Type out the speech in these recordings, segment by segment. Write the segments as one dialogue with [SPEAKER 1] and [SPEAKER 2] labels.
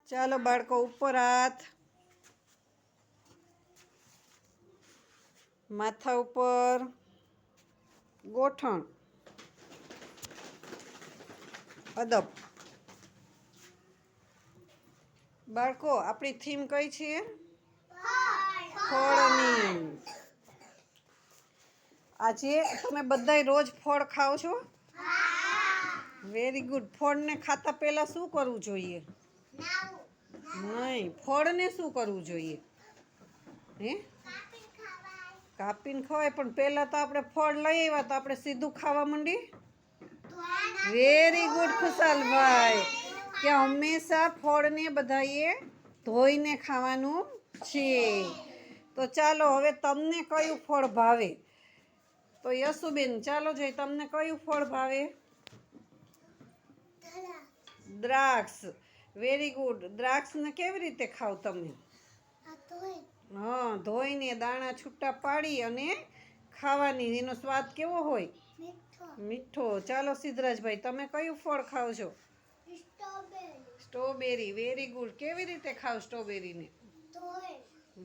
[SPEAKER 1] ચાલો બાળકો ઉપર હાથ, માથા ઉપર, ગોઠણ, અદબ. બાળકો આપણી થીમ કઈ છે? ફળની. આજે તમે બધાય રોજ ફળ ખાઓ છો? Very good. ફળને ખાતા પહેલા શું કરવું જોઈએ? નહીં, ફળને શું કરવું જોઈએ? હે? કાપીને ખવાય, પણ પહેલાં તો આપણે ફળ લઈ આવ્યા તો આપણે સીધું ખાવા માંડી. વેરી ગુડ ખુશાલભાઈ, કે હંમેશા ફળને બધાએ ધોઈને ખાવાનું છે. તો ચાલો હવે તમને કયું ફળ ભાવે? તો યશુબેન ચાલો જોઈએ, તમને કયું ફળ ભાવે? દ્રાક્ષ. Very good. દ્રાક્ષને કેવી રીતે ખાવ તમે? હા, ધોઈને દાણા છૂટા પાડી અને ખાવાની. એનો સ્વાદ કેવો હોય? મીઠો. ચાલો સિદ્ધરાજભાઈ, તમે કયું ફળ ખાવ છો? સ્ટ્રોબેરી. Very good. કેવી રીતે ખાવ સ્ટ્રોબેરીને?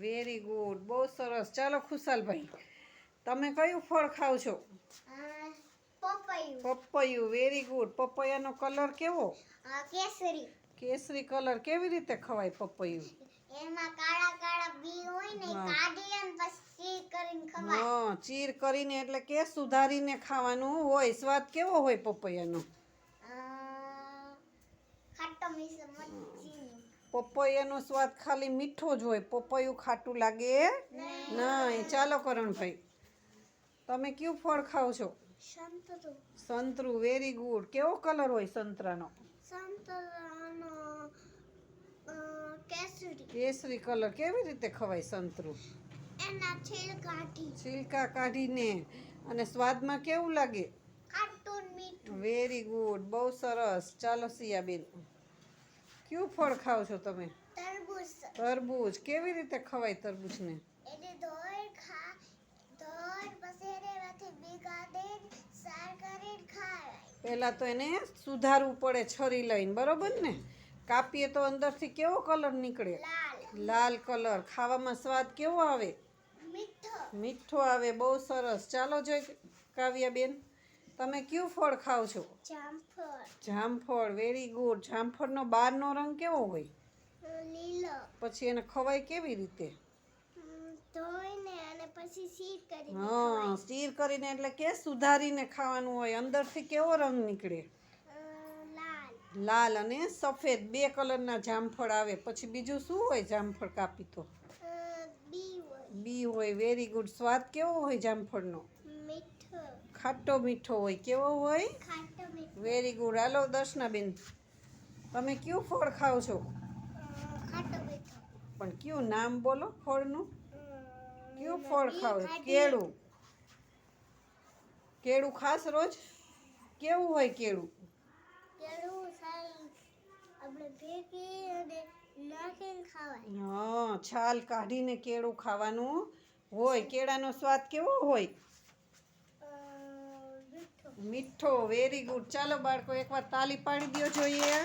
[SPEAKER 1] વેરી ગુડ, બહુ સરસ. ચાલો ખુશાલભાઈ, તમે કયું ફળ ખાવ છો? પપૈયું. Very good. પપૈયાનો કલર કેવો?
[SPEAKER 2] કેસરી.
[SPEAKER 1] કેસરી કલર. કેવી રીતે ખવાય પપૈયું?
[SPEAKER 2] એમાં કાળા કાળા બી હોય ને, કાઢી અને પછી ચીર કરીને ખવાય.
[SPEAKER 1] હા, ચીર કરીને એટલે કે સુધારીને ખાવાનું હોય. સ્વાદ કેવો હોય પપૈયાનો?
[SPEAKER 2] ખાટો મીઠો મરચી.
[SPEAKER 1] પપૈયાનો સ્વાદ ખાલી મીઠો જ હોય, પપૈયું ખાટું લાગે નહીં. ચાલો કરણભાઈ, તમે કયું ફળ ખાવ છો?
[SPEAKER 2] સંતરું.
[SPEAKER 1] સંતરું. Very good. કેવો કલર હોય સંતરાનો?
[SPEAKER 2] સંતરાનો કેસરી.
[SPEAKER 1] કેસરી કલર. કેવી રીતે ખવાય સંતરું?
[SPEAKER 2] એના
[SPEAKER 1] છિલકા કાઢીને. અને સ્વાદમાં કેવું લાગે?
[SPEAKER 2] ખાટું મીઠું.
[SPEAKER 1] વેરી ગુડ, બહુ સરસ. ચાલો સિયાબેન, કયું ફળ ખાવ છો તમે?
[SPEAKER 2] તરબૂચ.
[SPEAKER 1] તરબૂચ. કેવી રીતે ખવાય તરબૂચને?
[SPEAKER 2] એને ધોઈ પછી એનાથી ભીગા દે સાર કરીને ખાય.
[SPEAKER 1] પહેલાં તો એને સુધારવું પડે છરી લઈને, બરોબર ને? કાપીએ તો અંદરથી કેવો કલર નીકળે? લાલ કલર. ખાવામાં સ્વાદ કેવો આવે? મીઠો આવે. બહુ સરસ. ચાલો જોઈ કાવ્યાબેન, તમે કયું ફળ ખાવ છો?
[SPEAKER 2] જામફળ.
[SPEAKER 1] જામફળ. Very good. જામફળનો બહારનો રંગ કેવો હોય?
[SPEAKER 2] લીલો.
[SPEAKER 1] પછી એને ખવાય કેવી રીતે?
[SPEAKER 2] ધોઈને અને પછી ચીર કરીને.
[SPEAKER 1] હા, ચીર કરીને એટલે કે સુધારીને ખાવાનું હોય. અંદરથી કેવો રંગ નીકળે? લાલ અને સફેદ. બે કલરના જામફળ આવે. પછી બીજું શું હોય જામફળ કાપી તો? બી હોય. Very good. સ્વાદ કેવો હોય જામફળનો?
[SPEAKER 2] મીઠો.
[SPEAKER 1] ખાટો મીઠો હોય. કેવો હોય?
[SPEAKER 2] ખાટો મીઠો.
[SPEAKER 1] Very good. હાલો દર્શનાબેન, તમે કયું ફળ ખાવ છો?
[SPEAKER 2] ખાટો મીઠો.
[SPEAKER 1] પણ કયું નામ બોલો ફળનું? કયું ફળ ખાવ? કેળું. કેળું ખાસ રોજ? કેવું હોય કેળું?
[SPEAKER 2] કેળું આપણે ભેગી અને નાખીને ખાવાય.
[SPEAKER 1] હા, છાલ કાઢીને કેળું ખાવાનું હોય. કેળાનો સ્વાદ કેવો હોય?
[SPEAKER 2] મીઠો.
[SPEAKER 1] મીઠો. Very good. ચાલો બાળકો, એકવાર તાલી પાડી દો જોઈએ.